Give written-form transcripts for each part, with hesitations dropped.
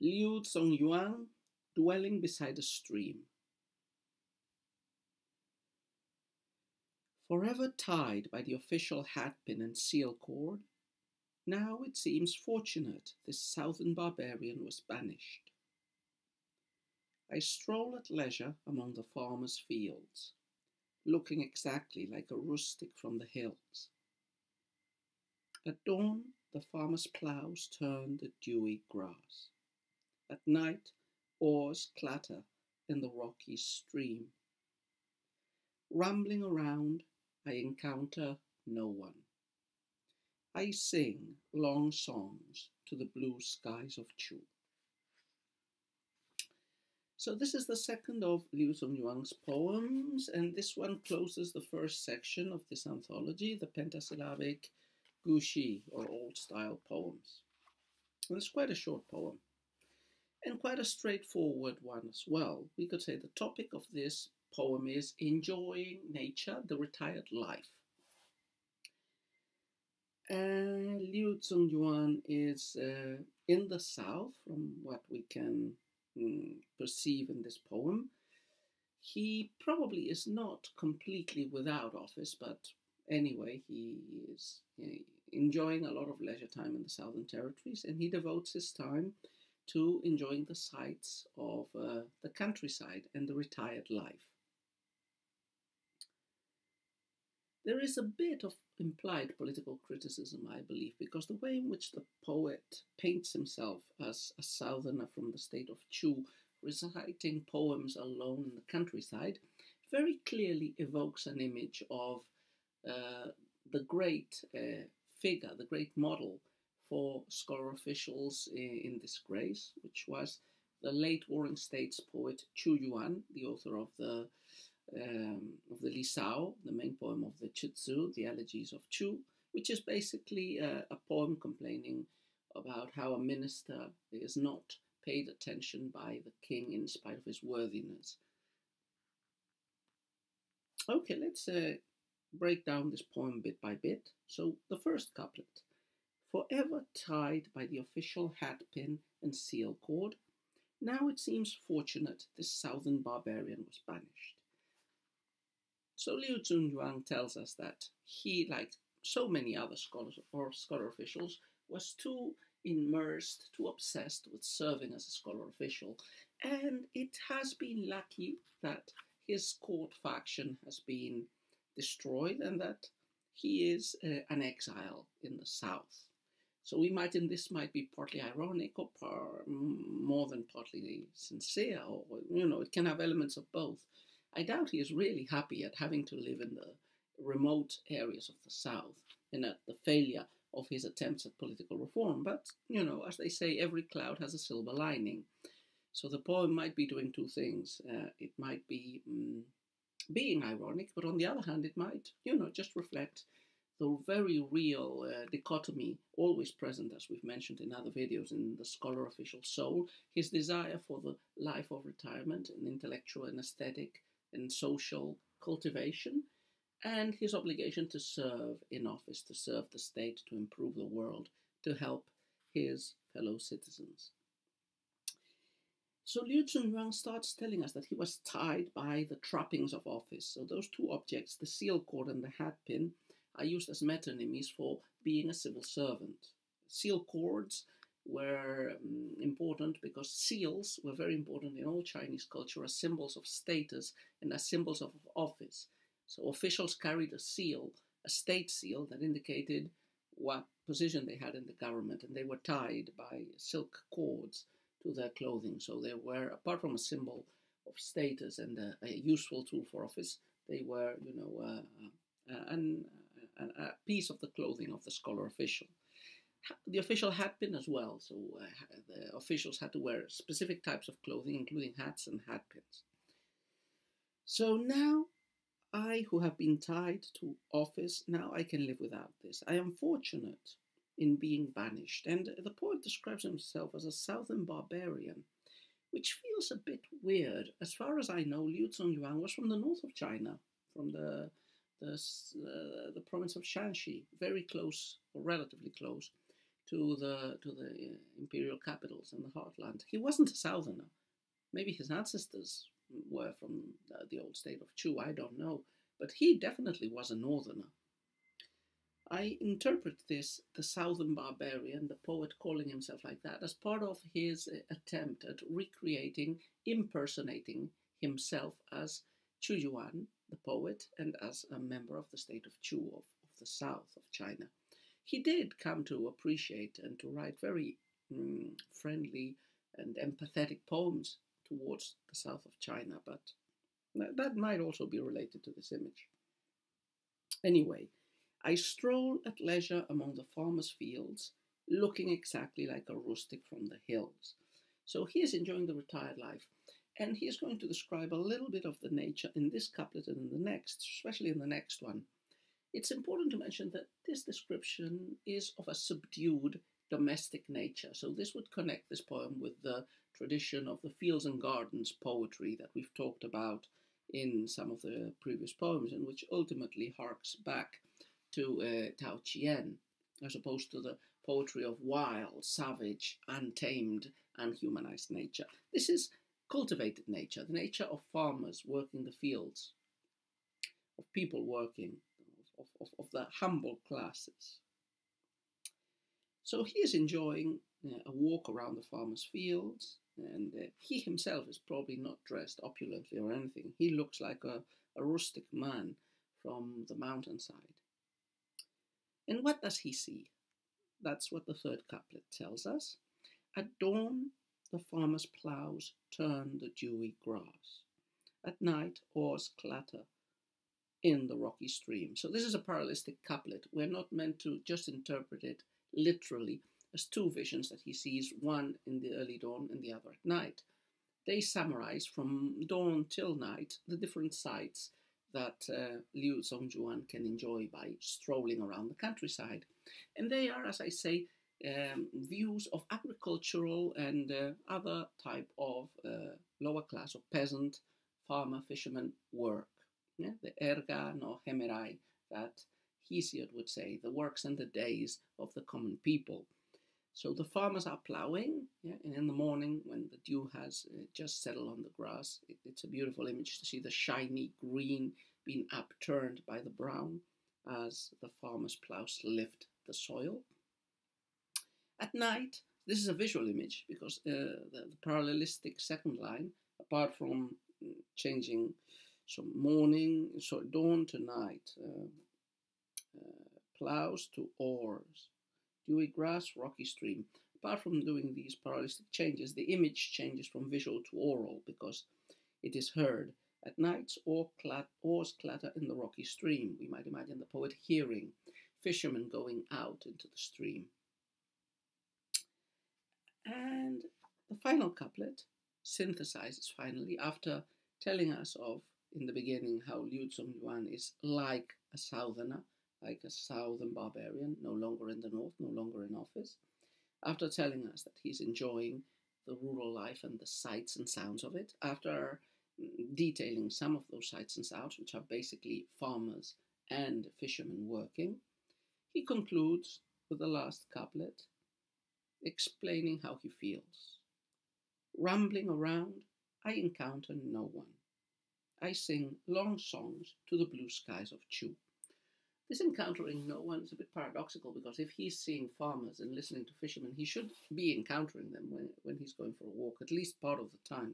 Liu Zongyuan, dwelling beside a stream. Forever tied by the official hatpin and seal cord, now it seems fortunate this southern barbarian was banished. I stroll at leisure among the farmers' fields, looking exactly like a rustic from the hills. At dawn, the farmer's ploughs turn the dewy grass. At night, oars clatter in the rocky stream. Rambling around, I encounter no one. I sing long songs to the blue skies of Qu. So this is the second of Liu Zongyuan's poems, and this one closes the first section of this anthology, the pentasyllabic Gushi, or old-style poems. And it's quite a short poem, and quite a straightforward one as well. We could say the topic of this poem is enjoying nature, the retired life. Liu Zongyuan is in the south, from what we can perceive in this poem. He probably is not completely without office, but anyway, he is enjoying a lot of leisure time in the Southern Territories, and he devotes his time to enjoying the sights of the countryside and the retired life. There is a bit of implied political criticism, I believe, because the way in which the poet paints himself as a southerner from the state of Qu, reciting poems alone in the countryside, very clearly evokes an image of the great figure, the great model for scholar officials in disgrace, which was the late Warring States poet Qu Yuan, the author of the Li Sao, the main poem of the Chitsu, the Elegies of Qu, which is basically a poem complaining about how a minister is not paid attention by the king in spite of his worthiness. Okay, let's break down this poem bit by bit. So the first couplet: forever tied by the official hatpin and seal cord, now it seems fortunate this southern barbarian was banished. So Liu Zongyuan tells us that he, like so many other scholars or scholar officials, was too immersed, too obsessed with serving as a scholar official, and it has been lucky that his court faction has been destroyed and that he is an exile in the south. So we imagine this might be partly ironic or more than partly sincere, or, you know, it can have elements of both. I doubt he is really happy at having to live in the remote areas of the south and at the failure of his attempts at political reform. But, you know, as they say, every cloud has a silver lining. So the poem might be doing two things. It might be being ironic, but on the other hand, it might, you know, just reflect the very real dichotomy always present, as we've mentioned in other videos, in the scholar official soul, his desire for the life of retirement and intellectual and aesthetic and social cultivation, and his obligation to serve in office, to serve the state, to improve the world, to help his fellow citizens. So Liu Zongyuan starts telling us that he was tied by the trappings of office. So those two objects, the seal cord and the hatpin, are used as metonymies for being a civil servant. Seal cords were important because seals were very important in all Chinese culture as symbols of status and as symbols of office. So officials carried a seal, a state seal, that indicated what position they had in the government, and they were tied by silk cords to their clothing. So they were, apart from a symbol of status and a useful tool for office, they were, you know, a piece of the clothing of the scholar official. The official hatpin as well, so the officials had to wear specific types of clothing, including hats and hatpins. So now, I, who have been tied to office, now I can live without this. I am fortunate in being banished. And the poet describes himself as a southern barbarian, which feels a bit weird. As far as I know, Liu Zongyuan was from the north of China, from the province of Shanxi, very close, or relatively close, to the imperial capitals and the heartland. He wasn't a southerner. Maybe his ancestors were from the old state of Chu, I don't know, but he definitely was a northerner. I interpret this, the southern barbarian, the poet calling himself like that, as part of his attempt at recreating, impersonating himself as Qu Yuan, the poet, and as a member of the state of Chu, of the south of China. He did come to appreciate and to write very friendly and empathetic poems towards the south of China, but that might also be related to this image. Anyway, I stroll at leisure among the farmers' fields, looking exactly like a rustic from the hills. So he is enjoying the retired life, and he is going to describe a little bit of the nature in this couplet and in the next, especially in the next one. It's important to mention that this description is of a subdued domestic nature, so this would connect this poem with the tradition of the fields and gardens poetry that we've talked about in some of the previous poems, and which ultimately harks back to Tao Chien, as opposed to the poetry of wild, savage, untamed, unhumanized nature. This is cultivated nature, the nature of farmers working the fields, of people working, of the humble classes. So he is enjoying a walk around the farmers' fields, and he himself is probably not dressed opulently or anything. He looks like a rustic man from the mountainside. And what does he see? That's what the third couplet tells us. At dawn, the farmer's ploughs turn the dewy grass. At night, oars clatter in the rocky stream. So this is a parallelistic couplet. We're not meant to just interpret it literally as two visions that he sees, one in the early dawn and the other at night. They summarize from dawn till night the different sights that Liu Zongyuan can enjoy by strolling around the countryside. And they are, as I say, views of agricultural and other type of lower class or peasant, farmer, fisherman work. Yeah? The erga no hemerai that Hesiod would say, the works and the days of the common people. So the farmers are ploughing, yeah, and in the morning when the dew has just settled on the grass, it's a beautiful image to see the shiny green being upturned by the brown as the farmers' ploughs lift the soil. At night, this is a visual image because the parallelistic second line, apart from changing from morning, so dawn to night, ploughs to oars, dewy grass, rocky stream. Apart from doing these parallelistic changes, the image changes from visual to oral because it is heard. At night, oars clatter in the rocky stream. We might imagine the poet hearing fishermen going out into the stream. And the final couplet synthesizes finally, after telling us of, in the beginning, how Liu Zongyuan is like a southerner, like a southern barbarian, no longer in the north, no longer in office. After telling us that he's enjoying the rural life and the sights and sounds of it, after detailing some of those sights and sounds, which are basically farmers and fishermen working, he concludes with the last couplet, explaining how he feels. Rambling around, I encounter no one. I sing long songs to the blue skies of Chu. This encountering no one is a bit paradoxical because if he's seeing farmers and listening to fishermen, he should be encountering them when he's going for a walk, at least part of the time.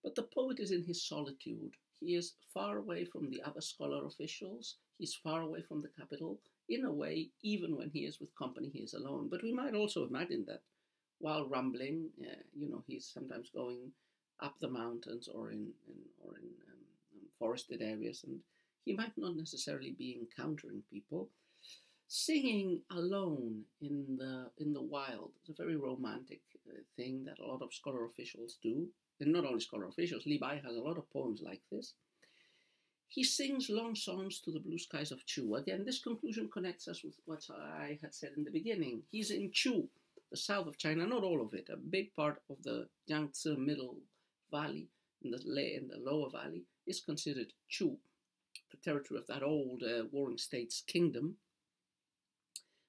But the poet is in his solitude. He is far away from the other scholar officials. He's far away from the capital. In a way, even when he is with company, he is alone. But we might also imagine that while rambling, he's sometimes going up the mountains or in forested areas, and he might not necessarily be encountering people. Singing alone in the wild is a very romantic thing that a lot of scholar officials do. And not only scholar officials, Li Bai has a lot of poems like this. He sings long songs to the blue skies of Chu. Again, this conclusion connects us with what I had said in the beginning. He's in Chu, the south of China, not all of it. A big part of the Yangtze Middle Valley, in the lower valley, is considered Chu, the territory of that old Warring States kingdom.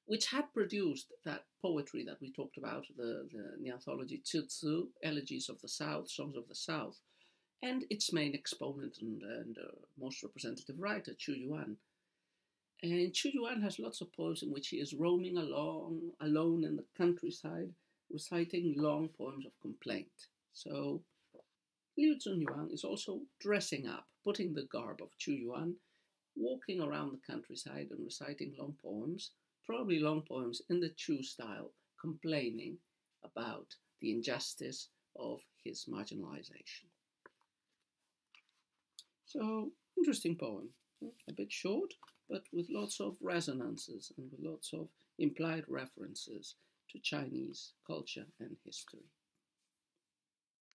which had produced that poetry that we talked about, the anthology Tzu, Elegies of the South, Songs of the South, and its main exponent and most representative writer, Qu Yuan. And Qu Yuan has lots of poems in which he is roaming alone in the countryside, reciting long poems of complaint. So Liu Zongyuan is also dressing up, putting the garb of Qu Yuan, walking around the countryside and reciting long poems, probably long poems in the Chu style, complaining about the injustice of his marginalization. So, interesting poem. A bit short, but with lots of resonances and with lots of implied references to Chinese culture and history.